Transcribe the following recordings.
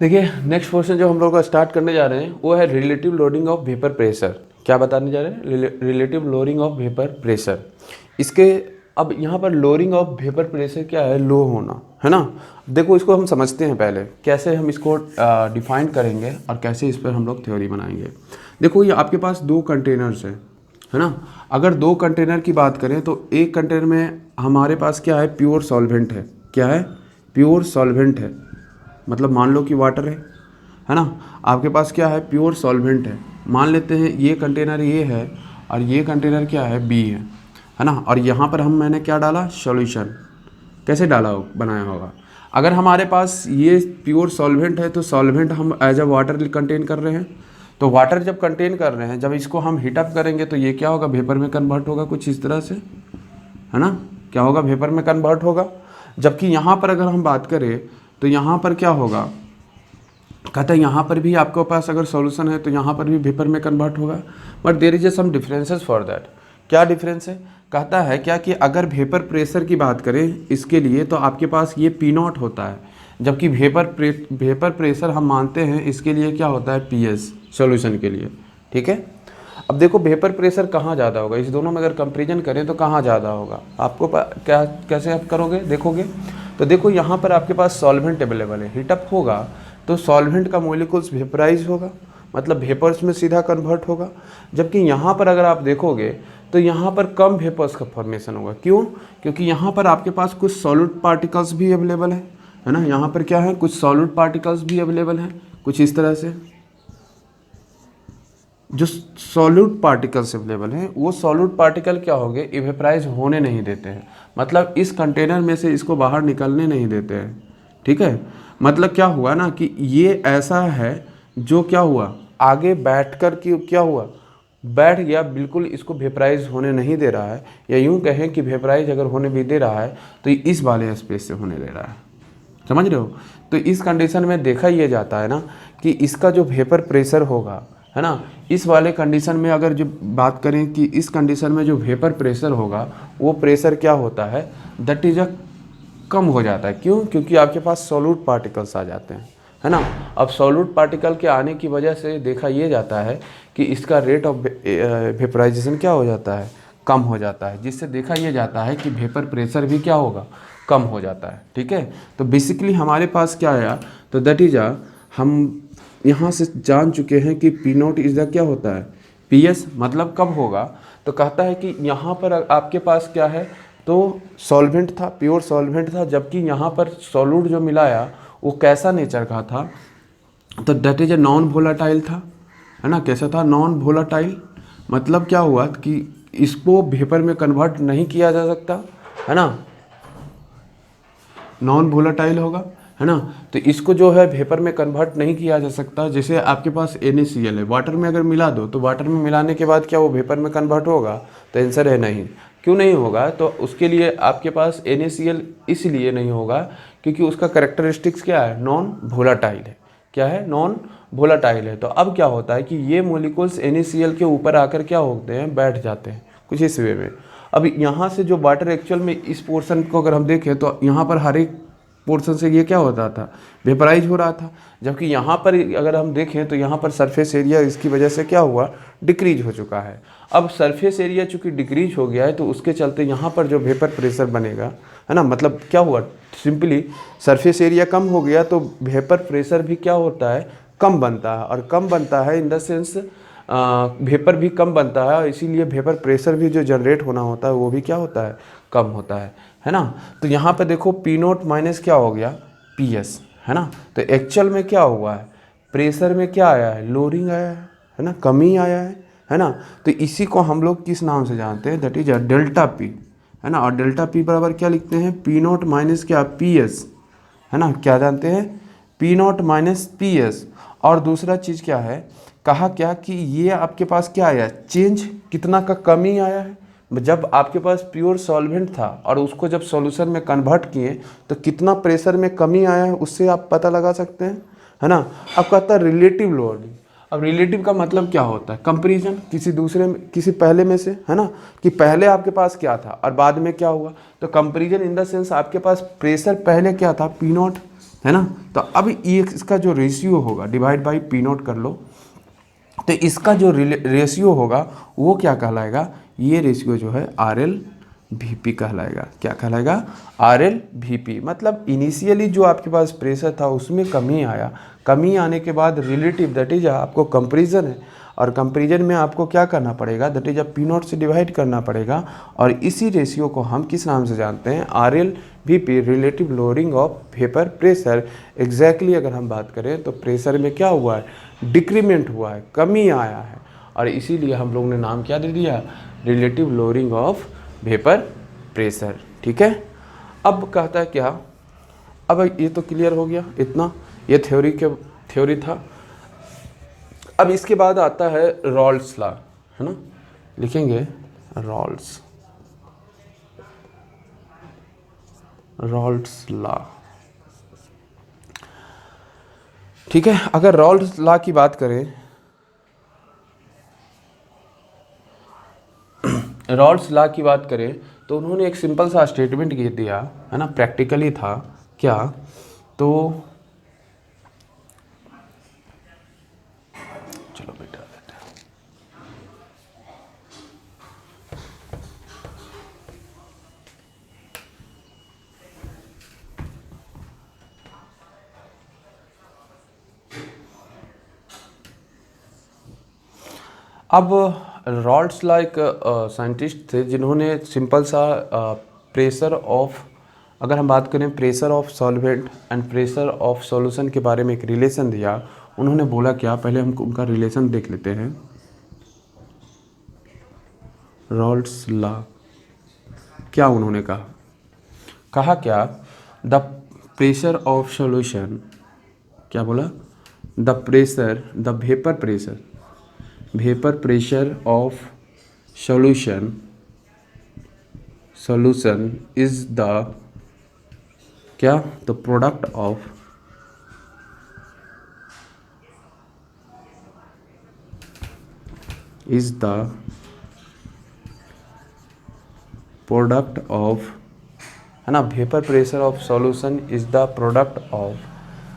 देखिए next question जो हम लोग का स्टार्ट करने जा रहे हैं वो है relative loading of vapour pressure. क्या बताने जा रहे हैं? Relative loading of vapour pressure. इसके अब यहाँ पर लोडिंग ऑफ वेपर प्रेशर क्या है? लो होना, है ना। देखो इसको हम समझते हैं पहले, कैसे हम इसको डिफाइन करेंगे और कैसे इस पर हम लोग थ्योरी बनाएंगे। देखो ये आपके पास दो कंटेनर्स है ना। अगर दो कंटेनर की बात करें तो एक कंटेनर में हमारे पास क्या है? प्योर सॉल्वेंट है। क्या है? प्योर सॉल्वेंट है। मतलब मान लो कि वाटर है ना। आपके पास क्या है? प्योर सॉल्वेंट है। मान लेते हैं ये कंटेनर ये है और ये कंटेनर क्या है? बी है ना। और यहाँ पर मैंने क्या डाला? सॉल्यूशन। कैसे डाला हो बनाया होगा? अगर हमारे पास ये प्योर सॉल्वेंट है तो सॉल्वेंट हम एज अ वाटर कंटेन कर रहे हैं। तो वाटर जब कंटेन कर रहे हैं, जब इसको हम हीटअप करेंगे तो ये क्या होगा? वेपर में कन्वर्ट होगा कुछ इस तरह से, है ना। क्या होगा? वेपर में कन्वर्ट होगा। जबकि यहाँ पर अगर हम बात करें तो यहाँ पर क्या होगा? कहता है यहाँ पर भी आपके पास अगर सॉल्यूशन है तो यहाँ पर भी वेपर में कन्वर्ट होगा, but there is some differences for that. क्या डिफरेंस है? कहता है क्या कि अगर वेपर प्रेशर की बात करें इसके लिए तो आपके पास ये पी नॉट होता है, जबकि वेपर प्रेशर हम मानते हैं इसके लिए क्या होता है? पी एस, सॉल्यूशन के लिए। ठीक है। अब देखो वेपर प्रेशर कहाँ ज़्यादा होगा, इस दोनों में अगर कंपेरिजन करें तो कहाँ ज़्यादा होगा? आपको क्या कैसे आप करोगे देखोगे तो देखो यहाँ पर आपके पास सॉल्वेंट अवेलेबल है, हीटअप होगा तो सॉल्वेंट का मॉलिक्यूल्स वेपराइज होगा, मतलब वेपर्स में सीधा कन्वर्ट होगा। जबकि यहाँ पर अगर आप देखोगे तो यहाँ पर कम वेपर्स का फॉर्मेशन होगा। क्यों? क्योंकि यहाँ पर आपके पास कुछ सॉलिड पार्टिकल्स भी अवेलेबल है ना। यहाँ पर क्या है? कुछ सॉलिड पार्टिकल्स भी अवेलेबल हैं कुछ इस तरह से। जो सॉलिड पार्टिकल्स अवेलेबल हैं वो सॉलिड पार्टिकल क्या होंगे? इवेपराइज होने नहीं देते हैं, मतलब इस कंटेनर में से इसको बाहर निकलने नहीं देते हैं। ठीक है। मतलब क्या हुआ ना कि ये ऐसा है जो क्या हुआ? आगे बैठ कर कि क्या हुआ? बैठ गया, बिल्कुल इसको वेपराइज होने नहीं दे रहा है, या यूँ कहें कि वेपराइज अगर होने भी दे रहा है तो इस वाले स्पेस से होने दे रहा है। समझ रहे हो? तो इस कंडीशन में देखा ये जाता है ना कि इसका जो वेपर प्रेशर होगा, है ना, इस वाले कंडीशन में अगर जो बात करें कि इस कंडीशन में जो वेपर प्रेशर होगा वो प्रेशर क्या होता है? दैट इज अ कम हो जाता है। क्यों? क्योंकि आपके पास सॉलिड पार्टिकल्स आ जाते हैं, है ना। अब सॉलिड पार्टिकल के आने की वजह से देखा ये जाता है कि इसका रेट ऑफ वेपराइजेशन क्या हो जाता है? कम हो जाता है, जिससे देखा ये जाता है कि वेपर प्रेशर भी क्या होगा? कम हो जाता है। ठीक है। तो बेसिकली हमारे पास क्या आया? तो दैट इज हम यहाँ से जान चुके हैं कि पी नोट इज द क्या होता है? P S. मतलब कब होगा? तो कहता है कि यहाँ पर आपके पास क्या है? तो सॉल्वेंट था, प्योर सॉल्वेंट था, जबकि यहाँ पर सॉल्यूट जो मिलाया वो कैसा नेचर का था? तो that is a non volatile था, है ना। कैसा था? Non volatile. मतलब क्या हुआ कि इसको वेपर में कन्वर्ट नहीं किया जा सकता, है ना। नॉन वोलाटाइल होगा, है ना। तो इसको जो है वेपर में कन्वर्ट नहीं किया जा सकता। जैसे आपके पास NaCl है, वाटर में अगर मिला दो तो वाटर में मिलाने के बाद क्या वो वेपर में कन्वर्ट होगा? तो आंसर है नहीं। क्यों नहीं होगा? तो उसके लिए आपके पास NaCl इसलिए नहीं होगा क्योंकि उसका कैरेक्टरिस्टिक्स क्या है? नॉन वोलाटाइल है। क्या है? नॉन वोलाटाइल है। तो अब क्या होता है कि ये मॉलिक्यूल्स NaCl के ऊपर आकर क्या होते हैं? बैठ जाते हैं कुछ इस वे में। अब यहाँ से जो वाटर एक्चुअल में इस पोर्शन को अगर हम देखें तो यहाँ पर हर एक पोर्शन से ये क्या होता था? वेपराइज हो रहा था। जबकि यहाँ पर अगर हम देखें तो यहाँ पर सरफेस एरिया इसकी वजह से क्या हुआ? डिक्रीज हो चुका है। अब सरफेस एरिया चूँकि डिक्रीज हो गया है तो उसके चलते यहाँ पर जो वेपर प्रेशर बनेगा, है ना, मतलब क्या हुआ? सिंपली सरफेस एरिया कम हो गया तो वेपर प्रेशर भी क्या होता है? कम बनता है। और कम बनता है इन द सेंस वेपर भी कम बनता है, इसीलिए वेपर प्रेशर भी जो जनरेट होना होता है वो भी क्या होता है? कम होता है ना। तो यहाँ पे देखो पी नोट माइनस क्या हो गया? पी एस, है ना। तो एक्चुअल में क्या हुआ है? प्रेशर में क्या आया है? लोडिंग आया है ना, कमी आया है ना। तो इसी को हम लोग किस नाम से जानते हैं? That is a delta P, है ना। और डेल्टा पी बराबर क्या लिखते हैं? पी नोट माइनस क्या? पी एस, है ना। क्या जानते हैं? P note minus P S. और दूसरा चीज़ क्या है? कहा क्या कि ये आपके पास क्या आया? चेंज कितना का कमी आया है। जब आपके पास प्योर सॉल्वेंट था और उसको जब सॉल्यूशन में कन्वर्ट किए तो कितना प्रेशर में कमी आया है उससे आप पता लगा सकते हैं, है ना। अब कहता है रिलेटिव लोडिंग। अब रिलेटिव का मतलब क्या होता है? कंपैरिजन किसी दूसरे में, किसी पहले में से, है ना, कि पहले आपके पास क्या था और बाद में क्या हुआ। तो कंपैरिजन इन द सेंस आपके पास प्रेशर पहले क्या था? पी नॉट है ना। तो अब ये इसका जो रेशियो होगा डिवाइड बाई पी नॉट कर लो, तो इसका जो रेशियो होगा वो क्या कहलाएगा, ये रेशियो जो है आर एल वी पी कहलाएगा। क्या कहलाएगा, आर एल वी पी। मतलब इनिशियली जो आपके पास प्रेशर था उसमें कमी आया, कमी आने के बाद रिलेटिव दैट इज आपको कंपैरिजन है, और कंपैरिजन में आपको क्या करना पड़ेगा, दैट इज पी नॉट से डिवाइड करना पड़ेगा। और इसी रेशियो को हम किस नाम से जानते हैं, R L V P, relative lowering of vapour pressure. Exactly अगर हम बात करें तो प्रेशर में क्या हुआ है, डिक्रीमेंट हुआ है, कमी आया है, और इसीलिए हम लोग ने नाम क्या दे दिया, relative lowering of vapour pressure. ठीक है। अब कहता है क्या, अब ये तो क्लियर हो गया इतना, ये थ्योरी था। अब इसके बाद आता है रॉल्स लॉ, है ना, लिखेंगे रॉल्स लॉ। ठीक है। अगर रॉल्स लॉ की बात करें, रॉल्स लॉ की बात करें तो उन्होंने एक सिंपल सा स्टेटमेंट दिया, है ना, प्रैक्टिकली था क्या, तो चलो बेटा अब रॉल्स लॉ एक साइंटिस्ट थे जिन्होंने सिंपल सा प्रेशर ऑफ, अगर हम बात करें pressure of solvent and pressure of solution के बारे में एक रिलेशन दिया। उन्होंने बोला क्या, पहले हम उनका रिलेशन देख लेते हैं। रॉल्स लॉ क्या उन्होंने कहा क्या, द प्रेशर ऑफ सॉल्यूशन, क्या बोला, the vapour pressure of solution is the क्या, द प्रोडक्ट ऑफ है ना, vapour pressure of solution is the product of,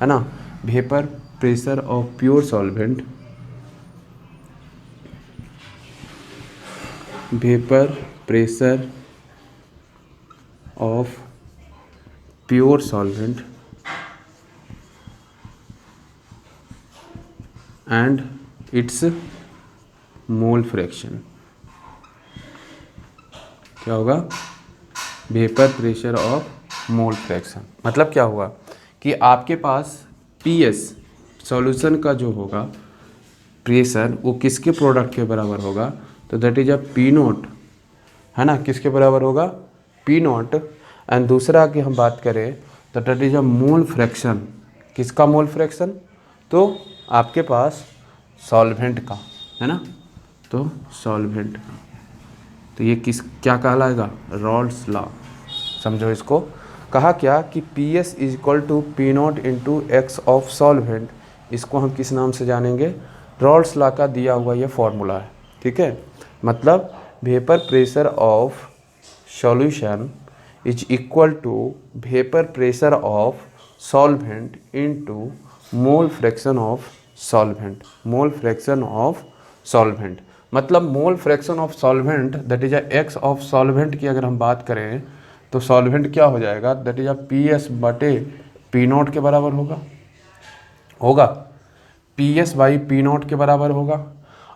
है ना, vapour pressure of pure solvent, vapour pressure of pure solvent and it's mole fraction. क्या होगा, vapour pressure of mole fraction. मतलब क्या हुआ कि आपके पास पीएस सॉल्यूशन का जो होगा प्रेशर वो किसके प्रोडक्ट के बराबर होगा, तो दैट इज पी नोट, है ना, किसके बराबर होगा, पी नोट। एंड दूसरा की हम बात करें तो दैट इज मोल फ्रैक्शन, किसका मोल फ्रैक्शन, तो आपके पास सॉल्वेंट का, है ना, तो सॉल्वेंट, तो ये क्या कहलाएगा, रॉल्स लॉ। समझो इसको, कहा क्या कि P S is equal to P naught into X of solvent, इसको हम किस नाम से जानेंगे, रॉल्स लॉ का दिया हुआ ये फॉर्मूला है। ठीक है। मतलब vapour pressure of solution is equal to vapour pressure of solvent into mole fraction of solvent, मतलब mole fraction of solvent that is X of solvent की अगर हम बात करें तो सॉल्वेंट क्या हो जाएगा, दैट इज पी एस बटे पी नॉट के बराबर होगा P S by P not के बराबर होगा।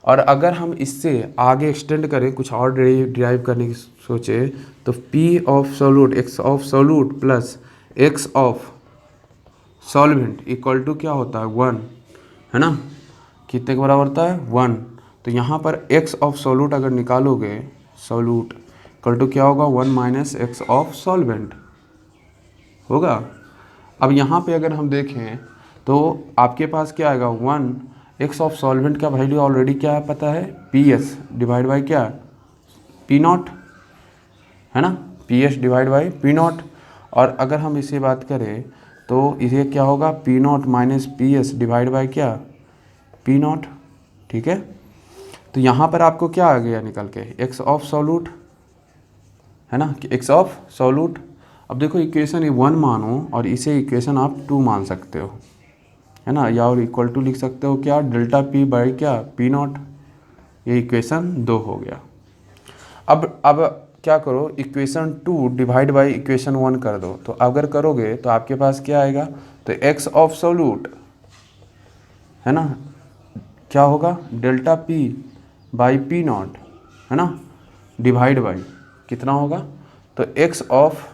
और अगर हम इससे आगे एक्सटेंड करें, कुछ और डिराइव करने की सोचे, तो P of solute, X of solute plus X of solvent equal to क्या होता है, 1, है ना, कितने के बराबर होता है, 1। तो यहाँ पर एक्स ऑफ सॉल्यूट अगर निकालोगे, सॉल्यूट इक्वल टू क्या होगा, 1 माइनस एक्स ऑफ सॉल्वेंट होगा। अब यहाँ पे अगर हम देखें तो आपके पास क्या आएगा, 1 एक्स ऑफ सॉल्वेंट का वैल्यू ऑलरेडी क्या है पता है, पी एस डिवाइड बाई क्या, पी नॉट, है ना, P S divide by P not. और अगर हम इसे बात करें तो इसे क्या होगा, P naught minus P S divide by क्या, पी नॉट। ठीक है। तो यहाँ पर आपको क्या आ गया निकल के, एक्स ऑफ सॉल्यूट, है ना, एक्स ऑफ सॉल्यूट। अब देखो इक्वेशन ये 1 मानो और इसे इक्वेशन आप 2 मान सकते हो, है ना, या और इक्वल टू लिख सकते हो क्या, डेल्टा पी बाई क्या, पी नॉट। ये इक्वेशन 2 हो गया। अब क्या करो, इक्वेशन 2 डिवाइड बाई इक्वेशन 1 कर दो। तो अगर करोगे तो आपके पास क्या आएगा, तो एक्स ऑफ सोल्यूट, है ना, क्या होगा, delta P by P not, है ना, डिवाइड बाई कितना होगा, तो x of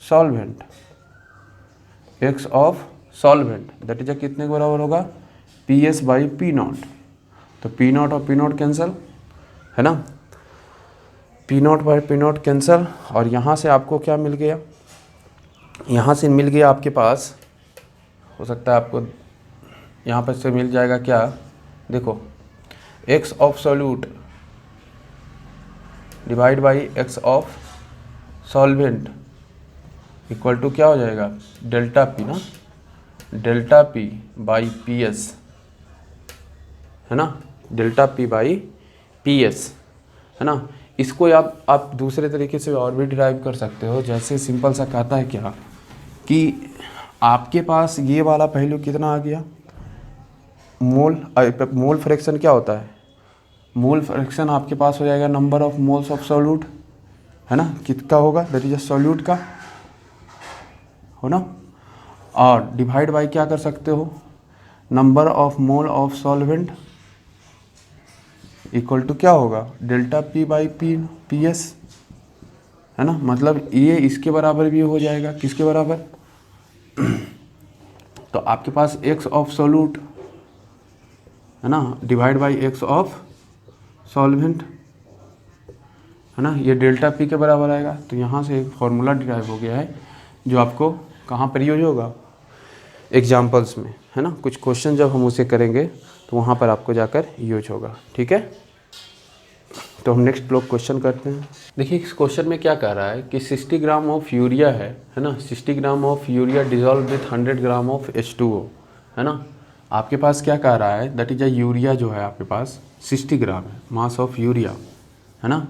solvent, x of solvent that is कितने के बराबर होगा, P S by P not. तो पी नॉट और पी नॉट कैंसिल, है ना, P not by P not cancel. और यहाँ से आपको क्या मिल गया, यहाँ से मिल गया आपके पास, हो सकता है आपको यहाँ पर से मिल जाएगा क्या, देखो X of solute divide by X of solvent equal to क्या हो जाएगा, डेल्टा पी ना, delta P by P S, है ना, delta P by P S, है ना। इसको आप दूसरे तरीके से और भी डिराइव कर सकते हो। जैसे सिंपल सा कहता है क्या, कि आपके पास ये वाला पहलू कितना आ गया, मोल फ्रैक्शन क्या होता है, मोल फ्रैक्शन आपके पास हो जाएगा number of moles of solute, है ना, कितना होगा, दैट इज सोल्यूट का, हो ना, और डिवाइड बाई क्या कर सकते हो, number of mole of solvent equal to क्या होगा, delta P by P S, है ना। मतलब ये इसके बराबर भी हो जाएगा, किसके बराबर, तो आपके पास एक्स ऑफ सोल्यूट, है ना, divide by X of solvent, है ना, ये डेल्टा पी के बराबर आएगा। तो यहाँ से एक फॉर्मूला डिराइव हो गया है जो आपको कहाँ पर यूज होगा, एग्जाम्पल्स में, है ना। कुछ क्वेश्चन जब हम उसे करेंगे तो वहाँ पर आपको जाकर यूज होगा, ठीक है। तो हम नेक्स्ट लोग क्वेश्चन करते हैं। देखिए इस क्वेश्चन में क्या कह रहा है कि 60 ग्राम ऑफ यूरिया है ना, 60 gram of urea dissolve with 100 gram of H2O, है ना। आपके पास क्या कह रहा है, दैट इज अ यूरिया जो है आपके पास 60 ग्राम है, मास ऑफ यूरिया, है ना।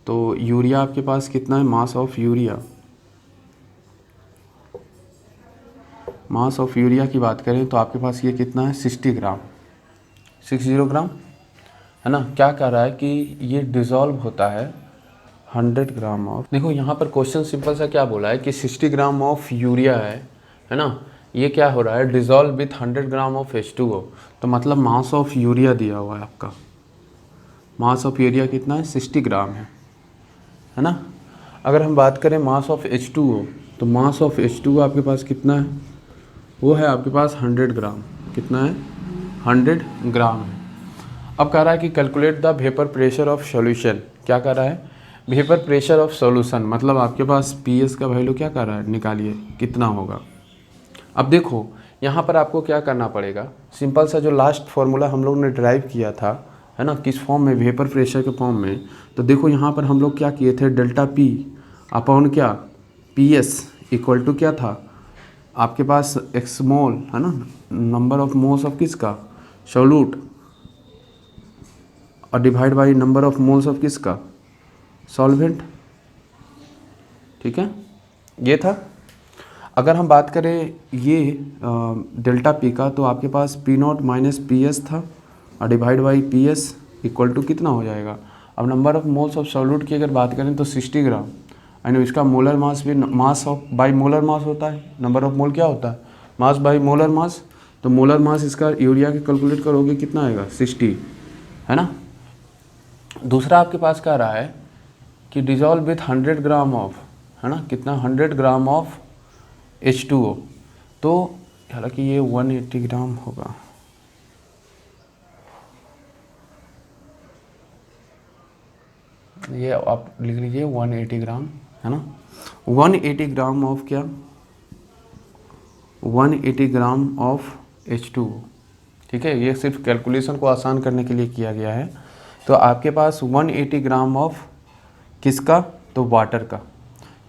तो यूरिया आपके पास कितना है, mass of urea, mass of urea की बात करें तो आपके पास ये कितना है, 60 ग्राम, 60 ग्राम, है ना। क्या कह रहा है कि ये डिज़ोल्व होता है 100 ग्राम ऑफ, देखो यहाँ पर क्वेश्चन सिंपल सा क्या बोला है कि 60 ग्राम ऑफ यूरिया है ना, ये क्या हो रहा है, dissolve with 100 gram of H2O। तो मतलब मास ऑफ यूरिया दिया हुआ है आपका, मास ऑफ यूरिया कितना है, 60 ग्राम है ना। अगर हम बात करें मास ऑफ H2O, तो मास ऑफ H2O आपके पास कितना है, वो है आपके पास 100 ग्राम, कितना है, 100 ग्राम है। अब कह रहा है कि calculate the vapour pressure of solution, क्या कर रहा है, वेपर प्रेशर ऑफ सॉल्यूशन, मतलब आपके पास पीएस का वैल्यू क्या कर रहा है, निकालिए कितना होगा। अब देखो यहाँ पर आपको क्या करना पड़ेगा, सिंपल सा जो लास्ट फार्मूला हम लोग ने ड्राइव किया था, है ना, किस फॉर्म में, वेपर प्रेशर के फॉर्म में। तो देखो यहाँ पर हम लोग क्या किए थे, डेल्टा पी अपॉन क्या, पी एस इक्वल टू क्या था आपके पास, एक्स मोल, है ना, नंबर ऑफ मोल्स ऑफ किसका, सोल्यूट, और divide by number of moles of किसका, सॉल्वेंट, ठीक है, ये था। अगर हम बात करें ये डेल्टा पी का, तो आपके पास P naught minus P S था और divide by P S equal to कितना हो जाएगा। अब number of moles of solute की अगर बात करें तो 60 ग्राम, एंड इसका मोलर मास भी mass of by molar mass होता है, नंबर ऑफ मोल क्या होता है, मास बाई मोलर मास। तो मोलर मास इसका यूरिया के कैलकुलेट करोगे कितना आएगा, 60, है ना। दूसरा आपके पास कह रहा है कि डिजॉल्व विथ 100 ग्राम ऑफ, है ना, कितना, 100 ग्राम ऑफ H2O। तो हालांकि ये 180 ग्राम होगा, ये आप लिख लीजिए 180 ग्राम, है ना, 180 ग्राम ऑफ क्या, 180 ग्राम ऑफ H2O, ठीक है। ये सिर्फ कैलकुलेशन को आसान करने के लिए किया गया है। तो आपके पास 180 ग्राम ऑफ किसका, तो वाटर का।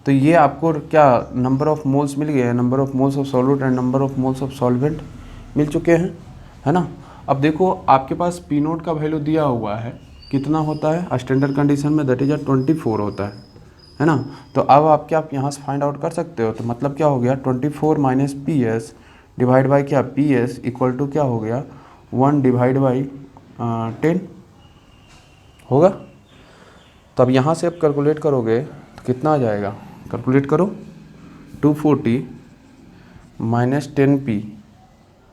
तो ये आपको क्या, नंबर ऑफ मोल्स मिल गए हैं, number of moles of solute and number of moles of solvent मिल चुके हैं, है ना। अब देखो आपके पास पी नोट का वैल्यू दिया हुआ है, कितना होता है स्टैंडर्ड कंडीशन में, दैट इज 24 होता है है ना। तो अब आपके आप यहाँ से फाइंड आउट कर सकते हो। तो मतलब क्या हो गया 24 minus P S divide by क्या पी एस इक्वल टू क्या हो गया 1 डिवाइड बाई 10 होगा। तो अब यहाँ से आप कैलकुलेट करोगे तो कितना आ जाएगा, कैलकुलेट करो 240 minus 10p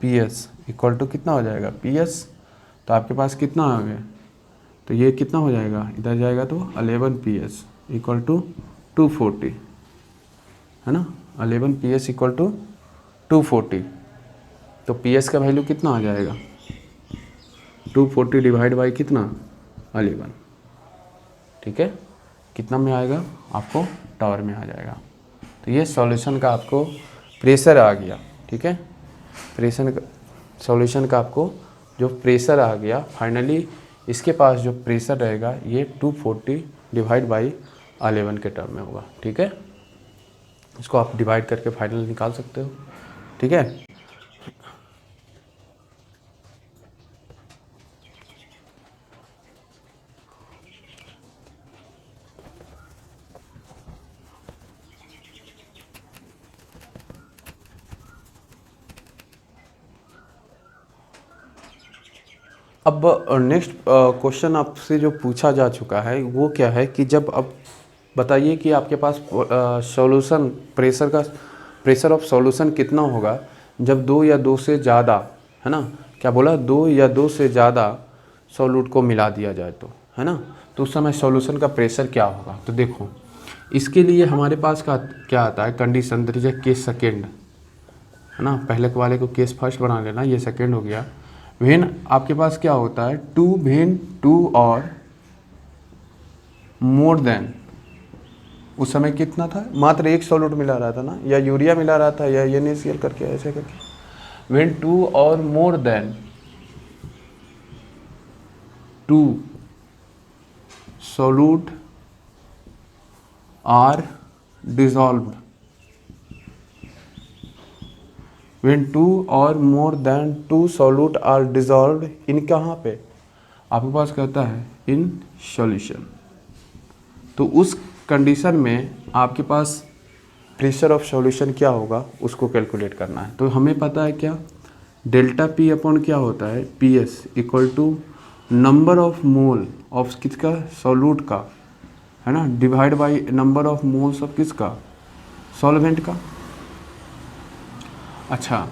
P S equal to कितना हो जाएगा पी एस। तो आपके पास कितना आ गया, तो ये कितना हो जाएगा, इधर जाएगा तो 11 पी एस इक्वल टू 240, है ना। 11 पी एस इक्वल टू 240। तो पी एस का वैल्यू कितना आ जाएगा 240 डिवाइड बाई कितना 11, ठीक है। कितना में आएगा आपको टावर में आ जाएगा। तो ये सॉल्यूशन का आपको प्रेशर आ गया, ठीक है। प्रेशर का सॉल्यूशन का आपको जो प्रेशर आ गया फाइनली, इसके पास जो प्रेशर रहेगा ये 240 डिवाइड बाई 11 के टर्म में होगा, ठीक है। इसको आप डिवाइड करके फाइनल निकाल सकते हो, ठीक है। अब नेक्स्ट क्वेश्चन आपसे जो पूछा जा चुका है वो क्या है कि जब अब बताइए कि आपके पास सॉल्यूशन प्रेशर ऑफ सॉल्यूशन कितना होगा जब 2 या 2 से ज़्यादा, है ना, क्या बोला 2 या 2 से ज़्यादा सॉल्यूट को मिला दिया जाए तो, है ना। तो उस समय सॉल्यूशन का प्रेशर क्या होगा। तो देखो इसके लिए हमारे पास क्या आता है condition, that is a case second, है ना। पहले वाले को केस फर्स्ट बना लेना, ये सेकेंड हो गया। वेन आपके पास क्या होता है वेन 2 और मोर देन, उस समय कितना था मात्र एक सॉल्यूट मिला रहा था ना, या यूरिया मिला रहा था या NaCl करके ऐसे करके। वेन 2 और more than 2 solute are dissolved, when 2 or more than 2 solute are dissolved in कहाँ पे आपके पास कहता है in solution। तो उस कंडीशन में आपके पास प्रेशर ऑफ सॉल्यूशन क्या होगा उसको कैलकुलेट करना है। तो हमें पता है क्या डेल्टा पी अपॉन क्या होता है P S equal to number of mole of किसका सॉल्यूट का, है ना, divide by number of moles of किसका सॉल्वेंट का। अच्छा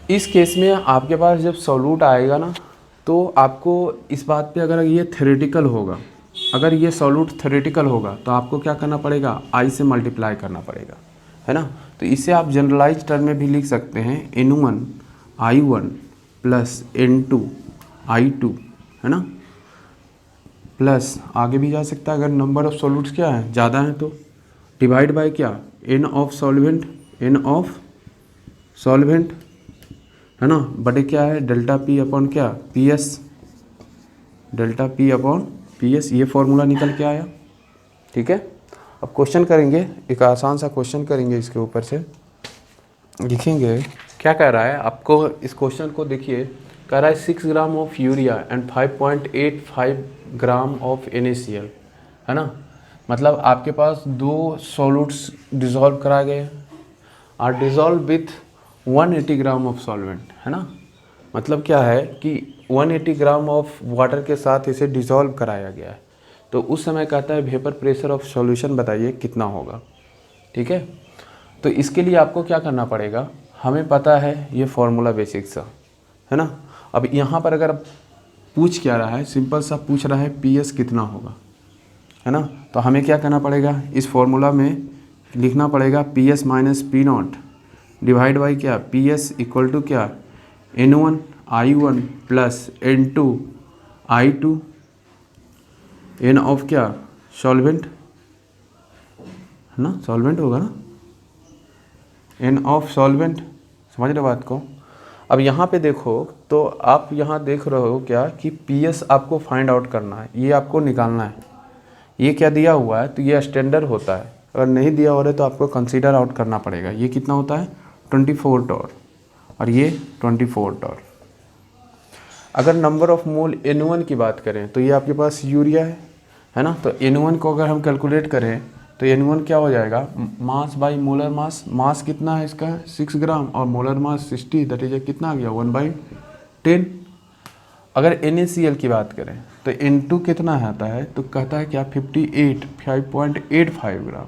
इस केस में आपके पास जब सॉल्यूट आएगा ना तो आपको इस बात पे अगर ये थ्योरेटिकल होगा, अगर ये सॉल्यूट थ्योरेटिकल होगा तो आपको क्या करना पड़ेगा आई से मल्टीप्लाई करना पड़ेगा, है ना। तो इसे आप जनरलाइज टर्म में भी लिख सकते हैं N1 I1 plus N2 I2, है ना, प्लस आगे भी जा सकता है अगर नंबर ऑफ सॉल्यूट्स क्या है ज़्यादा है तो डिवाइड बाय क्या N ऑफ सॉल्वेंट, है ना, बटे क्या है डेल्टा पी अपॉन क्या P S, delta P upon P S, ये फॉर्मूला निकल के आया, ठीक है। अब क्वेश्चन करेंगे, एक आसान सा क्वेश्चन करेंगे, इसके ऊपर से लिखेंगे क्या कह रहा है आपको। इस क्वेश्चन को देखिए, कह रहा है 6 gram of urea and 5.85 gram of NaCl, है ना। मतलब आपके पास 2 सॉल्यूट्स डिज़ोल्व कराए गए are dissolve with 180 gram of solvent, है ना। मतलब क्या है कि 180 ग्राम ऑफ वाटर के साथ इसे डिज़ोल्व कराया गया है। तो उस समय कहता है वेपर प्रेशर ऑफ सॉल्यूशन बताइए कितना होगा, ठीक है। तो इसके लिए आपको क्या करना पड़ेगा, हमें पता है ये फॉर्मूला बेसिक सा, है ना। अब यहाँ पर अगर पूछ क्या रहा है, सिंपल सा पूछ रहा है पी एस कितना होगा, है ना। तो हमें क्या करना पड़ेगा, इस फॉर्मूला में लिखना पड़ेगा P S minus P not divide by क्या पी एस इक्वल टू क्या N1 I1 plus N2 I2 N of क्या सॉल्वेंट, है ना, सॉल्वेंट होगा ना, N ऑफ सॉल्वेंट, समझ रहे बात को। अब यहाँ पे देखो तो आप यहाँ देख रहे हो क्या कि पी एस आपको फाइंड आउट करना है, ये आपको निकालना है। ये क्या दिया हुआ है तो ये स्टैंडर्ड होता है, अगर नहीं दिया हो रहा है तो आपको कंसीडर आउट करना पड़ेगा। ये कितना होता है 24 टॉर और ये 24 टॉर। अगर नंबर ऑफ मोल N1 की बात करें तो ये आपके पास यूरिया है है ना। तो N1 को अगर हम कैलकुलेट करें तो N1 क्या हो जाएगा, मास बाई मोलर मास। मास कितना है इसका 6 ग्राम और मोलर मास 60, दैट इज कितना आ गया 1/10। अगर NaCl की बात करें तो N2 कितना आता है, तो कहता है क्या 585 ग्राम,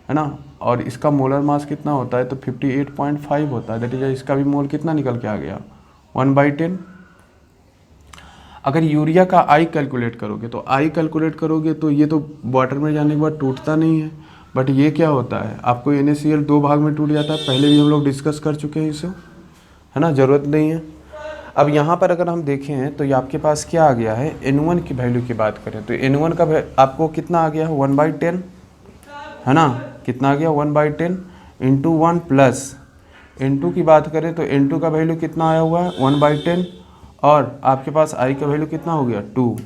है ना। और इसका मोलर मास कितना होता है, तो 58.5 होता है, दैट इज इसका भी मोल कितना निकल के आ गया 1/10। अगर यूरिया का आई कैलकुलेट करोगे तो ये तो वाटर में जाने के बाद टूटता नहीं है, बट ये क्या होता है, आपको NaCl 2 भाग में टूट जाता है। पहले भी हम लोग डिस्कस कर चुके हैं इसे, है ना, ज़रूरत नहीं है। अब यहाँ पर अगर हम देखें तो ये आपके पास क्या आ गया है, N1 की वैल्यू की बात करें तो N1 का आपको कितना आ गया 1/10, है ना। कितना आ गया 1/10 इंटू 1 प्लस N2 की बात करें तो N2 का वैल्यू कितना आया हुआ है 1/10 और आपके पास I का वैल्यू कितना हो गया 2।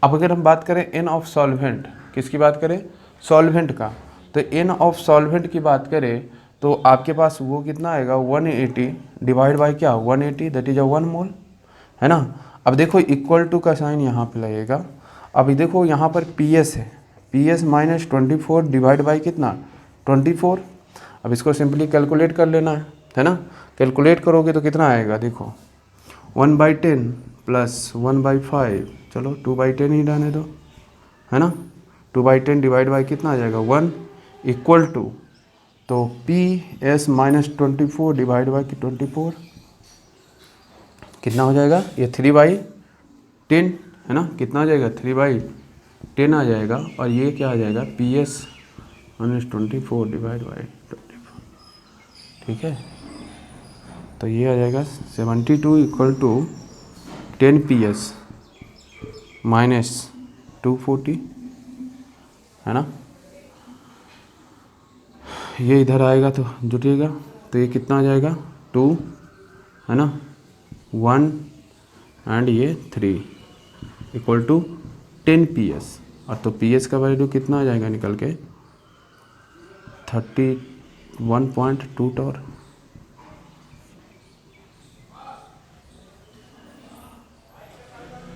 अब अगर हम बात करें N ऑफ सॉल्वेंट, किसकी बात करें, सॉल्वेंट का, तो N ऑफ सॉल्वेंट की बात करें तो आपके पास वो कितना आएगा 180 डिवाइड बाई क्या 180, दैट इज 1 मोल, है ना। अब देखो इक्वल टू का साइन यहाँ पे लगेगा। अभी देखो यहाँ पर PS है, PS माइनस 24 डिवाइड बाई कितना 24। अब इसको सिंपली कैलकुलेट कर लेना है ना। कैलकुलेट करोगे तो कितना आएगा, देखो 1/10 प्लस 1/5, चलो 2/10 ही डालने दो, है ना। 2/10 डिवाइड बाई कितना आ जाएगा 1 इक्वल टू, तो PS माइनस 24 डिवाइड बाई 24 कितना हो जाएगा, ये 3/10, है ना। कितना आ जाएगा 3/10 आ जाएगा। और ये क्या आ जाएगा PS माइनस 24 डिवाइड बाई 24, ठीक है। तो ये आ जाएगा 72 इक्वल टू 10 PS माइनस 240, है ना। ये इधर आएगा तो जुटिएगा, तो ये कितना आ जाएगा 2, है ना, 1 एंड ये 3 इक्वल टू 10 PS। और तो PS का वैल्यू कितना आ जाएगा निकल के 31.2 टॉर।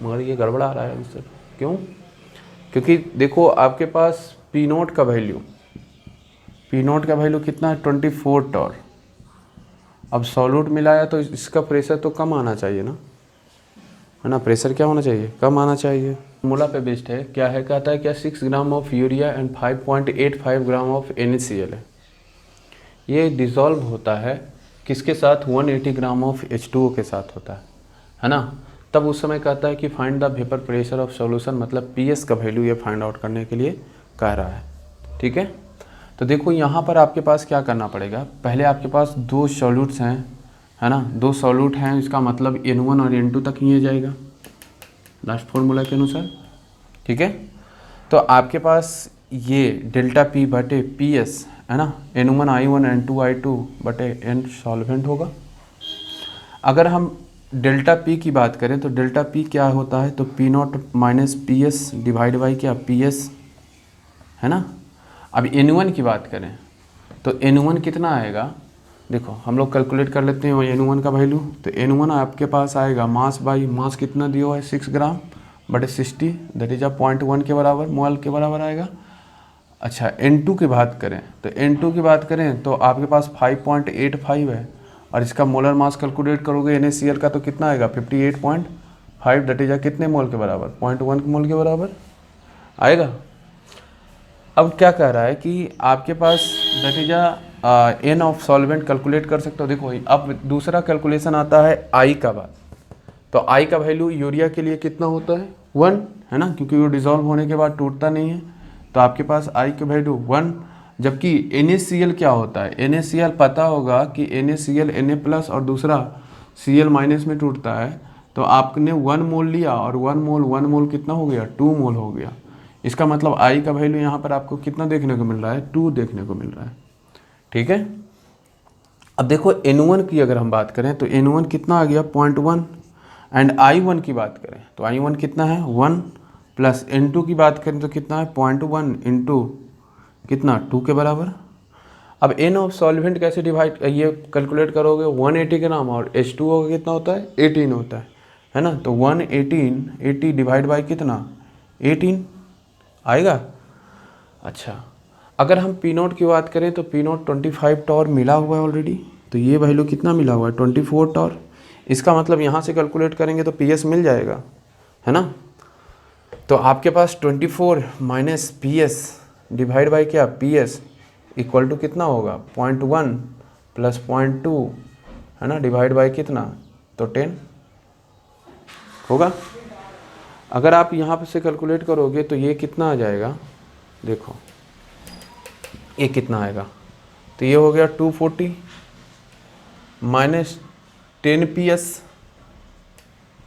मगर ये गड़बड़ा आ रहा है सर, क्यों, क्योंकि देखो आपके पास P0 का वैल्यू कितना है 24 टॉर। अब सॉल्यूट मिलाया तो इसका प्रेशर तो कम आना चाहिए ना, है ना। प्रेशर क्या होना चाहिए, कम आना चाहिए। फॉर्मूला पे बेस्ड है, क्या है, कहता है क्या 6 gram of urea and 5.85 gram of NaCl है। ये डिज़ोल्व होता है किसके साथ 180 ग्राम ऑफ H2O के साथ होता है ना। तब उस समय कहता है कि find the vapour pressure of solution, मतलब PS का वैल्यू ये फाइंड आउट करने के लिए कह रहा है, ठीक है। तो देखो यहाँ पर आपके पास क्या करना पड़ेगा, पहले आपके पास 2 सॉल्यूट्स हैं, है ना, 2 सॉल्यूट हैं, इसका मतलब N1 और N2 तक ही जाएगा लास्ट फॉर्मूला के अनुसार, ठीक है। तो आपके पास ये डेल्टा P बटे PS, है ना, N1 I1 N2 I2 बटे N सॉल्वेंट होगा। अगर हम डेल्टा P की बात करें तो डेल्टा P क्या होता है, तो P0 minus PS divide by क्या PS, है ना। अब N1 की बात करें तो N1 कितना आएगा, देखो हम लोग कैलकुलेट कर लेते हैं N1 का वैल्यू। तो N1 आपके पास आएगा मास बाई मास कितना दिया हुआ है 6 ग्राम बटे 60, दैट इज 0.1 के बराबर, मोल के बराबर आएगा। अच्छा N2 की बात करें तो आपके पास 5.85 है और इसका मोलर मास कैलकुलेट करोगे NaCl का तो कितना आएगा 58.5, दैट इज कितने मोल के बराबर 0.1 मोल के बराबर आएगा। अब क्या कह रहा है कि आपके पास that is N of solvent calculate कर सकते हो। देखो अब दूसरा कैलकुलेशन आता है I का बात, तो I का वैल्यू यूरिया के लिए कितना होता है 1, है ना, क्योंकि वो डिज़ोल्व होने के बाद टूटता नहीं है। तो आपके पास I का वैल्यू 1, जबकि NaCl क्या होता है, NaCl पता होगा कि NaCl Na प्लस और दूसरा Cl माइनस में टूटता है। तो आपने 1 मोल लिया और 1 मोल कितना हो गया 2 मोल हो गया। इसका मतलब I का वैल्यू यहाँ पर आपको कितना देखने को मिल रहा है 2 देखने को मिल रहा है, ठीक है। अब देखो N1 की अगर हम बात करें तो N1 कितना आ गया 0.1 एंड I1 की बात करें तो I1 कितना है 1 प्लस N2 की बात करें तो कितना है 0.1 इंटू कितना 2 के बराबर। अब N ऑफ सॉल्वेंट कैसे डिवाइड ये कैलकुलेट करोगे 180 ग्राम और H2O का कितना होता है 18 होता है ना। तो 118 80 डिवाइड बाई कितना 18 आएगा। अच्छा, अगर हम पी नोट की बात करें तो पी नोट 25 टॉर मिला हुआ है ऑलरेडी, तो ये वैल्यू कितना मिला हुआ है 24 टॉर। इसका मतलब यहाँ से कैलकुलेट करेंगे तो पी एस मिल जाएगा, है ना। तो आपके पास 24 minus P S divide by क्या पी एस इक्वल टू कितना होगा 0.1 प्लस 0.2, है ना, डिवाइड बाई कितना तो 10 होगा। अगर आप यहाँ से कैलकुलेट करोगे तो ये कितना आ जाएगा, देखो ये कितना आएगा, तो ये हो गया 240 minus 10 P S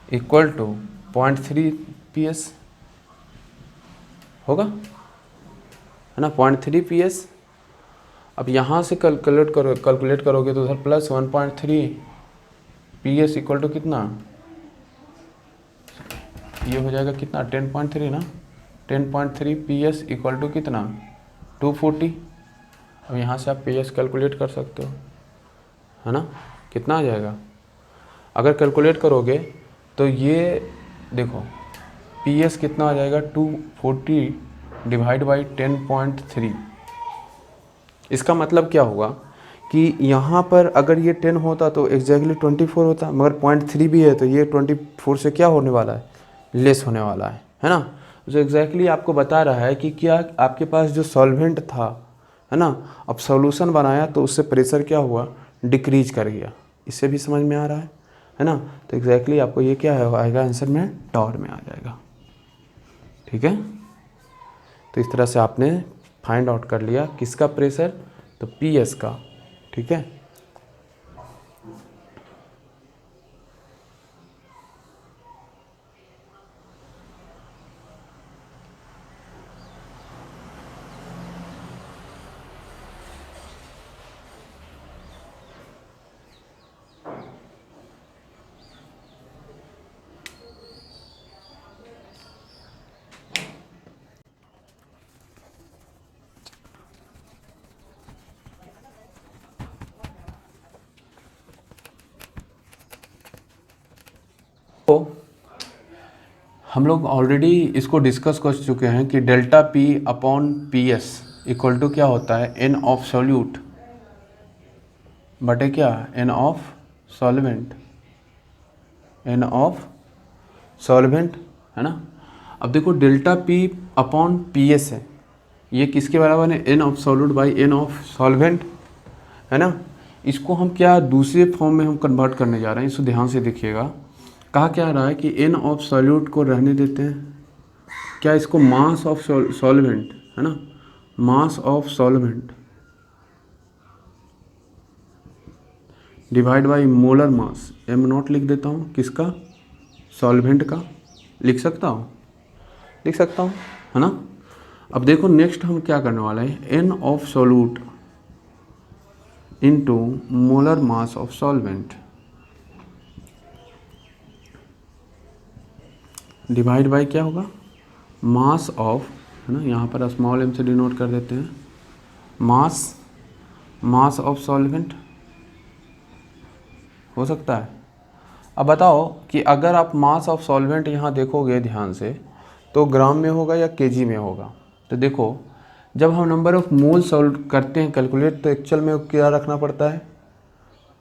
equal to 0.3 P S होगा, है ना, 0.3 पी एस। अब यहाँ से कैलकुलेट करोगे तो उधर plus 1.3 P S equal to कितना, ये हो जाएगा कितना 10.3 ना, 10.3 पी एस इक्वल टू कितना 240। अब यहाँ से आप पी एस कैलकुलेट कर सकते हो, है ना, कितना आ जाएगा। अगर कैलकुलेट करोगे तो ये देखो पी एस कितना आ जाएगा 240 डिवाइड बाई 10.3। इसका मतलब क्या हुआ कि यहाँ पर अगर ये 10 होता तो एग्जैक्टली 24 होता, मगर 0.3 भी है तो ये 24 से क्या होने वाला है, लेस होने वाला है ना। जो एग्जैक्टली आपको बता रहा है कि क्या आपके पास जो सॉल्वेंट था, है ना, अब सॉल्यूशन बनाया तो उससे प्रेशर क्या हुआ, डिक्रीज कर गया। इससे भी समझ में आ रहा है ना। तो एग्जैक्टली आपको ये क्या है आएगा आंसर में टॉर में आ जाएगा, ठीक है। तो इस तरह से आपने फाइंड आउट कर लिया किसका प्रेशर, तो पी एस का, ठीक है। तो हम लोग ऑलरेडी इसको डिस्कस कर चुके हैं कि delta P upon P S equal to क्या होता है एन ऑफ सॉल्यूट बटे क्या N of solvent, N of solvent, है ना। अब देखो delta P upon P S है, ये किसके बराबर है, N of solute by N of solvent, है ना। इसको हम क्या दूसरे फॉर्म में हम कन्वर्ट करने जा रहे हैं, इसको ध्यान से देखिएगा। कहा क्या रहा है कि एन ऑफ सॉल्यूट को रहने देते हैं, क्या इसको मास ऑफ सॉल्वेंट, है ना, मास of solvent divide by molar mass, am not लिख देता हूँ, किसका, सॉल्वेंट का, लिख सकता हूँ, है ना। अब देखो नेक्स्ट हम क्या करने वाला है, N of solute into molar mass of solvent divide by क्या होगा, मास ऑफ, है ना, यहाँ पर स्मॉल एम से डिनोट कर देते हैं, मास ऑफ सॉल्वेंट हो सकता है। अब बताओ कि अगर आप मास ऑफ सॉल्वेंट यहाँ देखोगे ध्यान से तो ग्राम में होगा या केजी में होगा। तो देखो जब हम नंबर ऑफ मोल सॉल्व करते हैं कैलकुलेट, तो एक्चुअल में क्या रखना पड़ता है,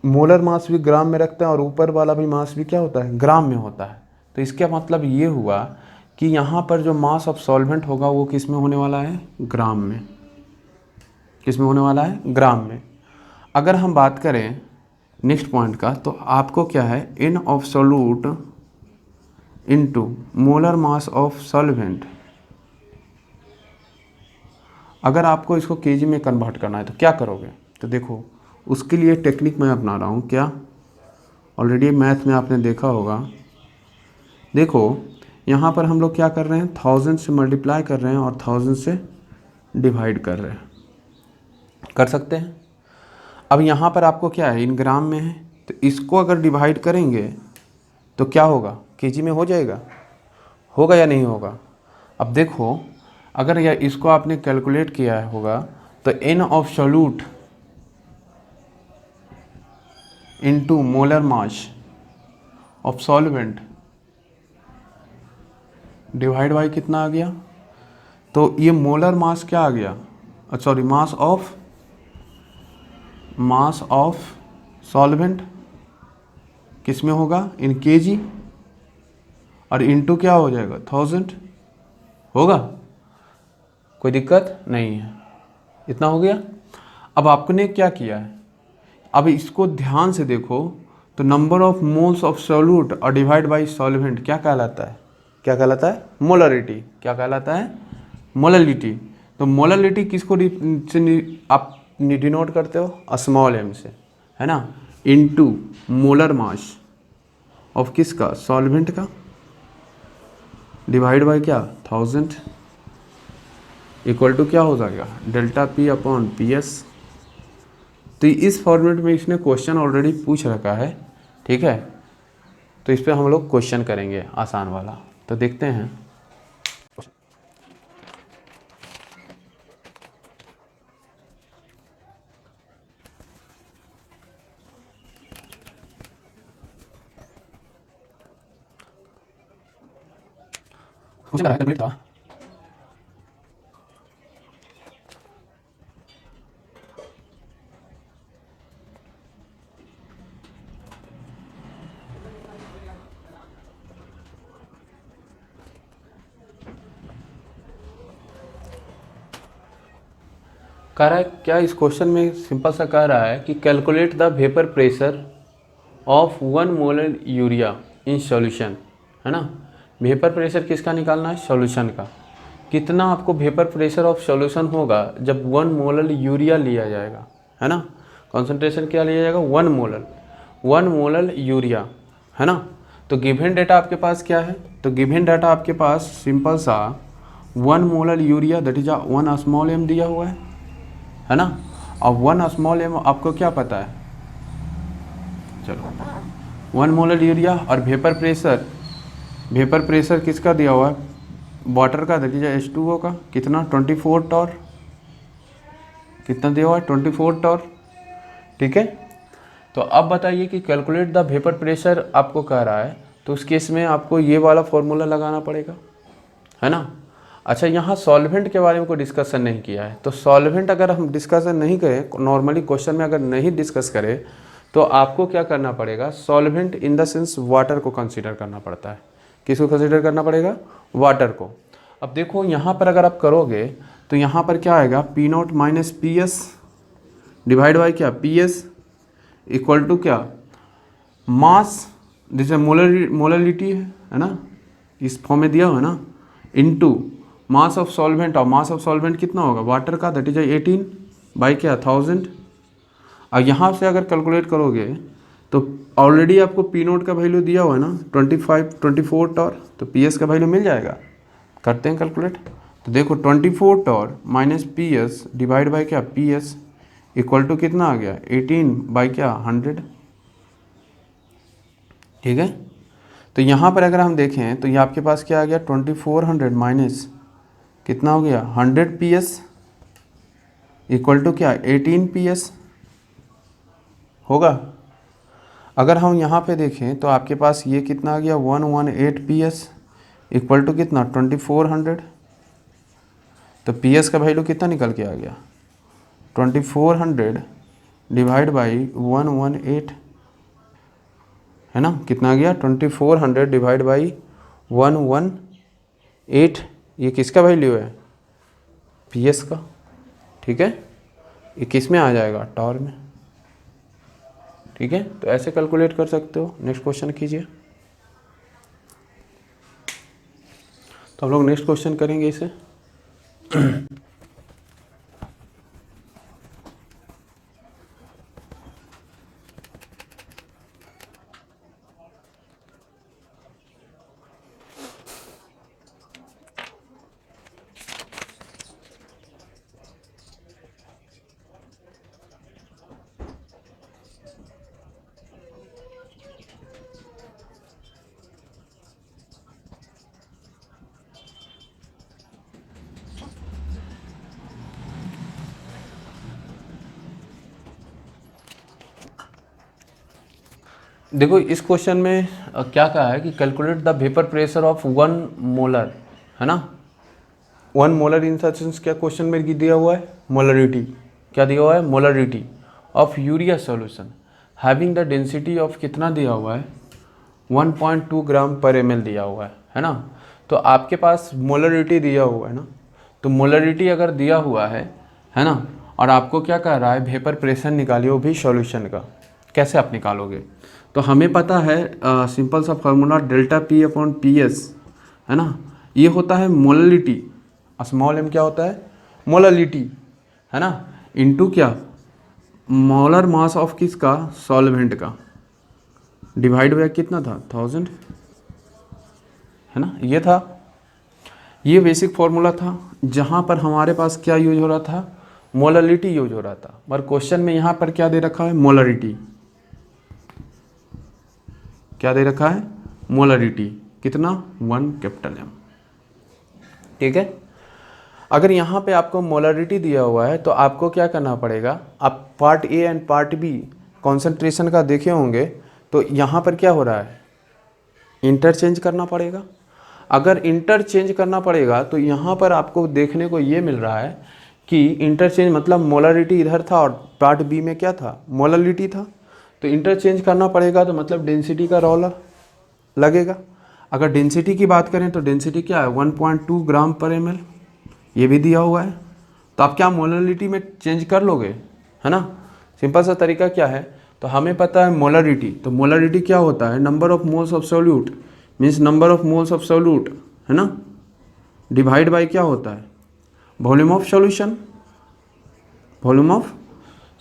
मोलर मास भी ग्राम में रखते हैं और ऊपर वाला भी मास भी क्या होता है, ग्राम में होता है। तो इसका मतलब ये हुआ कि यहाँ पर जो मास ऑफ सॉल्वेंट होगा वो किस में होने वाला है, ग्राम में। किस में होने वाला है, ग्राम में। अगर हम बात करें नेक्स्ट पॉइंट का, तो आपको क्या है, N of solute into molar mass of solvent, अगर आपको इसको केजी में कन्वर्ट करना है तो क्या करोगे। तो देखो उसके लिए टेक्निक मैं अपना रहा हूँ, क्या ऑलरेडी मैथ में आपने देखा होगा। देखो यहाँ पर हम लोग क्या कर रहे हैं, 1000 से मल्टीप्लाई कर रहे हैं और 1000 से डिवाइड कर रहे हैं, कर सकते हैं। अब यहाँ पर आपको क्या है, इन ग्राम में है, तो इसको अगर डिवाइड करेंगे तो क्या होगा, केजी में हो जाएगा, होगा या नहीं होगा। अब देखो अगर यह इसको आपने कैलकुलेट किया होगा तो N of solute into molar mass of solvent divide by कितना आ गया, तो ये मोलर मास क्या आ गया, सॉरी मास ऑफ सॉल्वेंट किस में होगा, इन केजी, और इनटू क्या हो जाएगा 1000 होगा, कोई दिक्कत नहीं है, इतना हो गया। अब आपने क्या किया है, अब इसको ध्यान से देखो तो number of moles of solute और डिवाइड बाय सॉल्वेंट क्या कहलाता है, क्या कहलाता है, मोलरिटी, क्या कहलाता है, मोलरिटी। तो मोलरिटी किसको आप डिनोट करते हो, स्मॉल m से, है ना, इनटू मोलर मास ऑफ किसका, सॉल्वेंट का, डिवाइड बाय क्या 1000 इक्वल टू क्या हो जाएगा, डेल्टा P अपॉन PS। तो इस फॉर्मेट में इसने क्वेश्चन ऑलरेडी पूछ रखा है, ठीक है। तो इस पर हम लोग क्वेश्चन करेंगे आसान वाला, तो देखते हैं। था कह रहा है क्या, इस क्वेश्चन में सिंपल सा कह रहा है कि calculate the vapour pressure of 1 molar urea in solution, है ना। वेपर प्रेशर किसका निकालना है, सॉल्यूशन का। कितना आपको वेपर प्रेशर ऑफ सॉल्यूशन होगा जब 1 मोलर यूरिया लिया जाएगा, है ना। कॉन्सेंट्रेशन क्या लिया जाएगा, 1 मोलर यूरिया, है ना। तो गिवन डाटा आपके पास क्या है, तो गिवन डाटा आपके पास सिंपल सा 1 molar urea that is 1 small m दिया हुआ है ना। अब 1 स्मॉल m आपको क्या पता है, चलो 1 मोलर यूरिया, और वेपर प्रेशर किसका दिया हुआ है, वाटर का, दैट इज H2O का, कितना 24 टॉर, कितना दिया हुआ है 24 टॉर, ठीक है। तो अब बताइए कि कैलकुलेट द वेपर प्रेशर आपको कह रहा है, तो उस केस में आपको ये वाला फॉर्मूला लगाना पड़ेगा, है ना। अच्छा, यहाँ सॉल्वेंट के बारे में कोई डिस्कशन नहीं किया है, तो सॉल्वेंट अगर हम डिस्कशन नहीं करें, नॉर्मली क्वेश्चन में अगर नहीं डिस्कस करें, तो आपको क्या करना पड़ेगा, solvent in the sense water को कंसीडर करना पड़ता है। किसको कंसीडर करना पड़ेगा, वाटर को। अब देखो यहाँ पर अगर आप करोगे तो यहाँ पर क्या आएगा, P0 minus PS divide by क्या, PS इक्वल टू क्या, मास, जैसे मोलरिटी है ना, इस फॉर्म में दिया हुआ है ना, इनटू मास ऑफ सॉल्वेंट, और मास ऑफ सॉल्वेंट कितना होगा, वाटर का, दैट इज 18 बाई क्या 1000। और यहाँ से अगर कैलकुलेट करोगे तो ऑलरेडी आपको P0 का वैल्यू दिया हुआ है ना 24 टॉर, तो PS का वैल्यू मिल जाएगा। करते हैं कैलकुलेट, तो देखो 24 torr minus PS divide by क्या PS इक्वल टू कितना आ गया 18 बाई क्या 100, ठीक है। तो यहाँ पर अगर हम देखें तो ये आपके पास क्या आ गया 2400 माइनस कितना हो गया 100 PS इक्वल टू क्या 18 PS होगा। अगर हम यहाँ पे देखें तो आपके पास ये कितना आ गया 118 PS इक्वल टू कितना 2400, तो PS का वैल्यू कितना निकल के आ गया 2400 डिवाइड बाई 118, है ना, कितना आ गया 2400 डिवाइड बाई 118, ये किसका वैल्यू है, PS का, ठीक है। ये किस में आ जाएगा, टॉर में, ठीक है। तो ऐसे कैलकुलेट कर सकते हो। नेक्स्ट क्वेश्चन कीजिए। तो हम लोग नेक्स्ट क्वेश्चन करेंगे इसे। देखो इस क्वेश्चन में क्या कहा है कि calculate the vapour pressure of 1 molar, है ना, 1 मोलर इन सब्सटेंस क्या क्वेश्चन में दिया हुआ है, मोलरिटी, क्या दिया हुआ है, molarity of urea solution having the density of कितना दिया हुआ है, 1.2 ग्राम पर ml दिया हुआ है ना। तो आपके पास मोलरिटी दिया हुआ है ना, तो मोलरिटी अगर दिया हुआ है ना, और आपको क्या कह रहा है, वेपर प्रेशर निकालिए, वो भी सॉल्यूशन का, कैसे आप निकालोगे। तो हमें पता है सिंपल सा formula delta P upon P S है ना, ये होता है मोलरिटी, स्मॉल एम क्या होता है, मोलरिटी है ना, इनटू क्या, मोलर मास ऑफ किसका, सॉल्वेंट का, डिवाइड बाय कितना था, 1000 है ना। ये था, ये बेसिक फॉर्मूला था, जहाँ पर हमारे पास क्या यूज हो रहा था, मोलरिटी यूज हो रहा था। पर क्वेश्चन में यहाँ पर क्या दे रखा है, मोलरिटी, क्या दे रखा है, मोलरिटी कितना, 1 कैपिटल एम, ठीक है। अगर यहाँ पे आपको मोलरिटी दिया हुआ है तो आपको क्या करना पड़ेगा, आप part A and part B concentration का देखे होंगे, तो यहाँ पर क्या हो रहा है, इंटरचेंज करना पड़ेगा। अगर इंटरचेंज करना पड़ेगा तो यहाँ पर आपको देखने को ये मिल रहा है कि इंटरचेंज मतलब मोलरिटी इधर था और पार्ट बी में क्या था, मोलरिटी था, तो इंटरचेंज करना पड़ेगा, तो मतलब डेंसिटी का रोल लगेगा। अगर डेंसिटी की बात करें तो डेंसिटी क्या है, 1.2 ग्राम पर ml, ये भी दिया हुआ है, तो आप क्या मोलरिटी में चेंज कर लोगे, है ना। सिंपल सा तरीका क्या है, तो हमें पता है मोलरिटी, तो मोलरिटी क्या होता है, number of moles of solute, means number of moles of solute है ना, डिवाइड बाय क्या होता है, volume of solution, volume of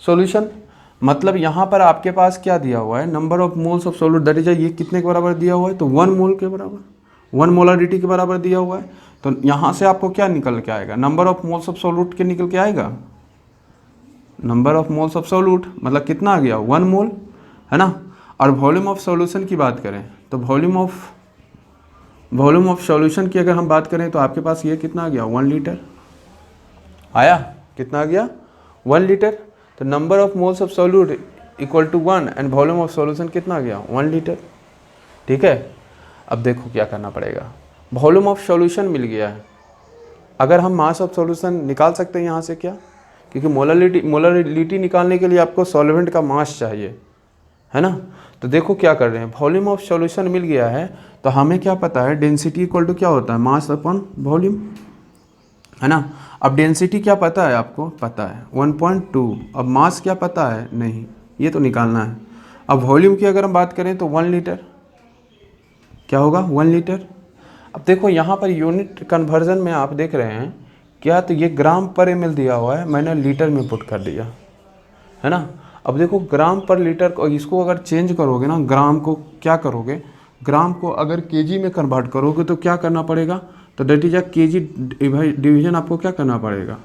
solution. मतलब यहाँ पर आपके पास क्या दिया हुआ है, number of moles of solute, that is ये कितने के बराबर दिया हुआ है, तो 1 मोल के बराबर, 1 मोलरिटी के बराबर दिया हुआ है। तो यहाँ से आपको क्या निकल के आएगा, number of moles of solute के निकल के आएगा, number of moles of solute मतलब कितना आ गया, 1 मोल है ना। और वॉल्यूम ऑफ सॉल्यूशन की बात करें तो वॉल्यूम ऑफ सॉल्यूशन की अगर हम बात करें तो आपके पास ये कितना आ गया, 1 लीटर आया, कितना आ गया, 1 लीटर। तो number of moles of solute equal to 1 and volume of solution कितना आ गया, 1 लीटर, ठीक है। अब देखो क्या करना पड़ेगा, वॉल्यूम ऑफ सॉल्यूशन मिल गया है, अगर हम मास ऑफ सॉल्यूशन निकाल सकते हैं यहाँ से क्या, क्योंकि मोलरिटी निकालने के लिए आपको सॉल्वेंट का मास चाहिए, है ना। तो देखो क्या कर रहे हैं, वॉल्यूम ऑफ सॉल्यूशन मिल गया है, तो हमें क्या पता है, डेंसिटी इक्वल टू क्या होता है, मास अपॉन वॉल्यूम, है ना। अब डेंसिटी क्या पता है आपको, पता है 1.2, अब मास क्या पता है, नहीं, ये तो निकालना है। अब वॉल्यूम की अगर हम बात करें तो 1 लीटर, क्या होगा, 1 लीटर। अब देखो यहाँ पर यूनिट कन्वर्जन में आप देख रहे हैं क्या, तो ये ग्राम पर ml दिया हुआ है, मैंने लीटर में पुट कर दिया, है ना। अब देखो ग्राम पर लीटर को, इसको अगर चेंज करोगे ना, ग्राम को क्या करोगे, ग्राम को अगर केजी में कन्वर्ट करोगे तो क्या करना पड़ेगा, तो that is a KG division आपको क्या करना पड़ेगा,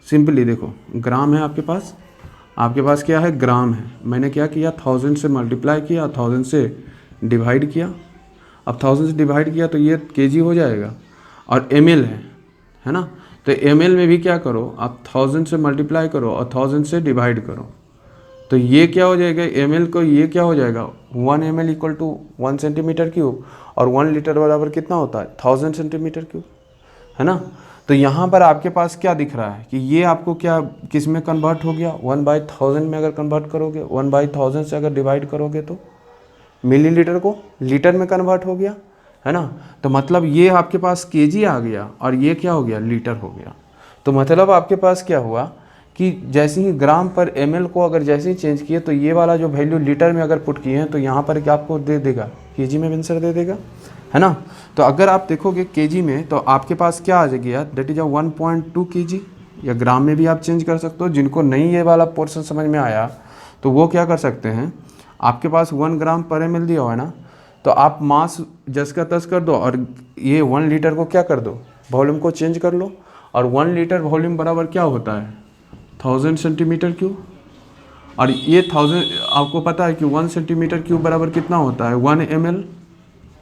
सिंपली देखो ग्राम है आपके पास क्या है, ग्राम है, मैंने क्या किया, 1000 से मल्टीप्लाई किया, 1000 से डिवाइड किया, अब 1000 से डिवाइड किया तो ये केजी हो जाएगा, और ml है ना। तो ml में भी क्या करो, आप 1000 से मल्टीप्लाई करो और 1000 से डिवाइड करो, तो ये क्या हो जाएगा, ml को ये क्या हो जाएगा, 1 ml equal to 1 centimetre cube, और 1 लीटर बराबर कितना होता है, 1000 सेंटीमीटर क्यूब, है ना। तो यहाँ पर आपके पास क्या दिख रहा है कि ये आपको क्या किस में कन्वर्ट हो गया, 1/1000 में अगर कन्वर्ट करोगे, 1/1000 से अगर डिवाइड करोगे तो मिलीलीटर को लीटर में कन्वर्ट हो गया, है ना। तो मतलब ये आपके पास केजी आ गया और ये क्या हो गया, लीटर हो गया। तो मतलब आपके पास क्या हुआ कि जैसे ही ग्राम पर ml को अगर जैसे ही चेंज किए तो ये वाला जो वैल्यू लीटर में अगर पुट किए हैं तो यहाँ पर क्या आपको दे देगा, केजी में आंसर दे देगा, है ना। तो अगर आप देखोगे केजी में तो आपके पास क्या आ जाएगी, दैट इज 1.2 केजी, या ग्राम में भी आप चेंज कर सकते हो। जिनको नहीं ये वाला पोर्शन समझ में आया तो वो क्या कर सकते हैं, आपके पास 1 ग्राम पर ml दिया हुआ है ना, तो आप मास जस का तस कर दो और ये 1 लीटर को क्या कर दो, वॉल्यूम को चेंज कर लो, और 1 लीटर वॉल्यूम बराबर क्या होता है, 1000 सेंटीमीटर क्यूब, और ये 1000 आपको पता है कि 1 सेंटीमीटर क्यूब बराबर कितना होता है, 1 ml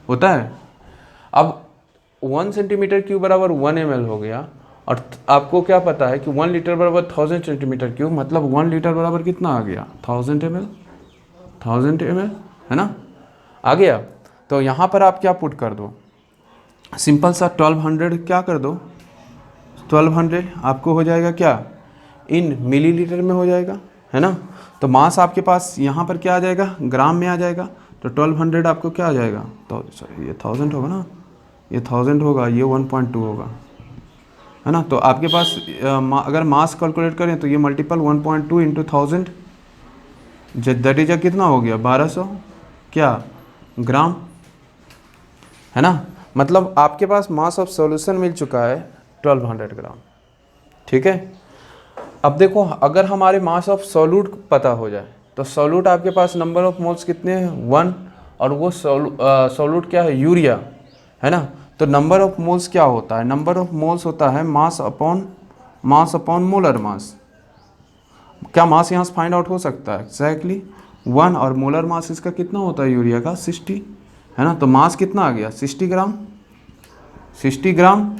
होता है। अब 1 सेंटीमीटर क्यूब बराबर 1 ml हो गया, और आपको क्या पता है कि 1 लीटर बराबर 1000 सेंटीमीटर क्यूब, मतलब 1 लीटर बराबर कितना आ गया, 1000 ml, है ना, आ गया। तो यहाँ पर आप क्या पुट कर दो, सिंपल सा 1200 क्या कर दो, 1200 आपको हो जाएगा क्या, इन मिलीलीटर में हो जाएगा, है ना। तो मास आपके पास यहाँ पर क्या आ जाएगा, ग्राम में आ जाएगा। तो 1200 आपको क्या आ जाएगा, तो सॉरी ये 1000 होगा ना, ये 1000 होगा, ये 1.2 होगा, है ना। तो आपके पास अगर मास कैलकुलेट करें तो ये मल्टीपल 1.2 इंटू 1000 दैट इज कितना हो गया, 1200 क्या ग्राम, है ना। मतलब आपके पास मास ऑफ सॉल्यूशन मिल चुका है 1200 ग्राम, ठीक है। अब देखो अगर हमारे मास ऑफ सॉल्यूट पता हो जाए तो सॉल्यूट आपके पास नंबर ऑफ मोल्स कितने हैं 1, और वो सॉल्यूट क्या है, यूरिया, है ना। तो नंबर ऑफ मोल्स क्या होता है, नंबर ऑफ मोल्स होता है मास अपॉन मोलर मास। क्या मास यहाँ से फाइंड आउट हो सकता है, एग्जैक्टली 1, और मोलर मास इसका कितना होता है यूरिया का 60, है ना। तो मास कितना आ गया 60 ग्राम, 60 ग्राम।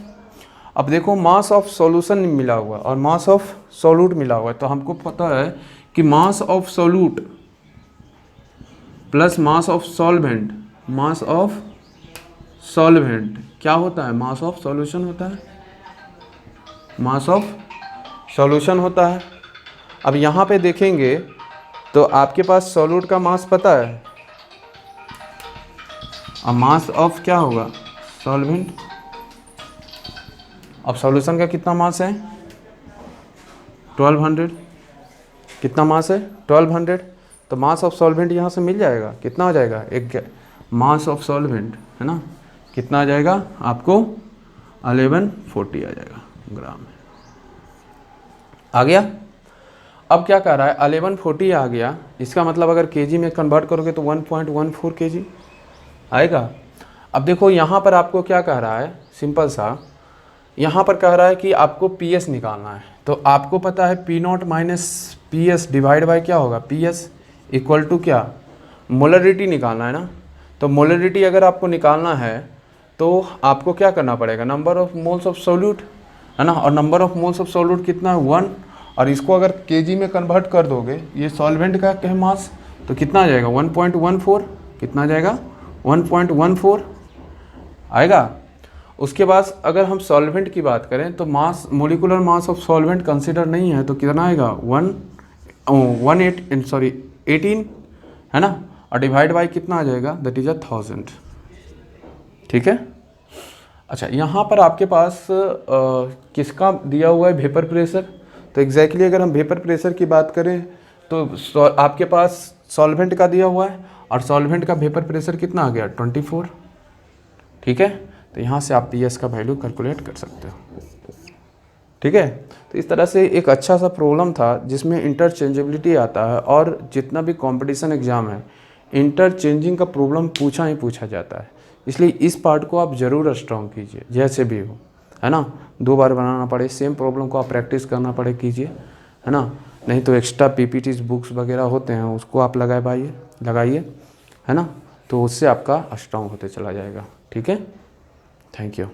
अब देखो मास ऑफ सॉल्यूशन मिला हुआ और मास ऑफ सॉल्यूट मिला हुआ है, तो हमको पता है कि mass of solute plus mass of solvent, mass of solvent क्या होता है, मास ऑफ सॉल्यूशन होता है, मास ऑफ सॉल्यूशन होता है। अब यहाँ पे देखेंगे तो आपके पास सॉल्यूट का मास पता है, अब मास ऑफ क्या होगा सॉल्वेंट, अब सॉल्यूशन का कितना मास है 1200, कितना मास है 1200। तो मास ऑफ सॉल्वेंट यहाँ से मिल जाएगा, कितना हो जाएगा एक मास ऑफ सॉल्वेंट, है ना, कितना आ जाएगा आपको 1140 आ जाएगा ग्राम में, आ गया। अब क्या कह रहा है 1140 आ गया, इसका मतलब अगर केजी में कन्वर्ट करोगे तो 1.14 केजी आएगा। अब देखो यहाँ पर आपको क्या कह रहा है, सिंपल सा यहाँ पर कह रहा है कि आपको पीएस निकालना है। तो आपको पता है P naught minus P S divide by क्या होगा, पी एस इक्वल टू क्या, मोलरिटी निकालना है ना। तो मोलरिटी अगर आपको निकालना है तो आपको क्या करना पड़ेगा, number of moles of solute, है ना, और number of moles of solute कितना है 1, और इसको अगर केजी में कन्वर्ट कर दोगे, ये सॉल्वेंट का क्या मास, तो कितना आ जाएगा 1.14, कितना आ जाएगा 1.14 आएगा। उसके बाद अगर हम सॉल्वेंट की बात करें तो mass, molecular mass of solvent consider नहीं है, तो कितना आएगा 18, है ना, और डिवाइड बाई कितना आ जाएगा, दैट इज 1000, ठीक है। अच्छा यहाँ पर आपके पास किसका दिया हुआ है, वेपर प्रेशर। तो एग्जैक्टली अगर हम वेपर प्रेशर की बात करें तो आपके पास सॉल्वेंट का दिया हुआ है, और सॉल्वेंट का वेपर प्रेशर कितना आ गया 24, ठीक है। तो यहाँ से आप पीएस का वैल्यू कैलकुलेट कर सकते हो, ठीक है। तो इस तरह से एक अच्छा सा प्रॉब्लम था जिसमें इंटरचेंजेबिलिटी आता है, और जितना भी कंपटीशन एग्जाम है इंटरचेंजिंग का प्रॉब्लम पूछा ही पूछा जाता है, इसलिए इस पार्ट को आप ज़रूर स्ट्रॉन्ग कीजिए जैसे भी हो, है ना। 2 बार बनाना पड़े, सेम प्रॉब्लम को आप प्रैक्टिस करना पड़े कीजिए, है ना। नहीं तो एक्स्ट्रा पीपीटीज बुक्स वगैरह होते हैं उसको आप लगाइए, है ना, तो उससे आपका स्ट्रॉन्ग होते चला जाएगा, ठीक है। Thank you.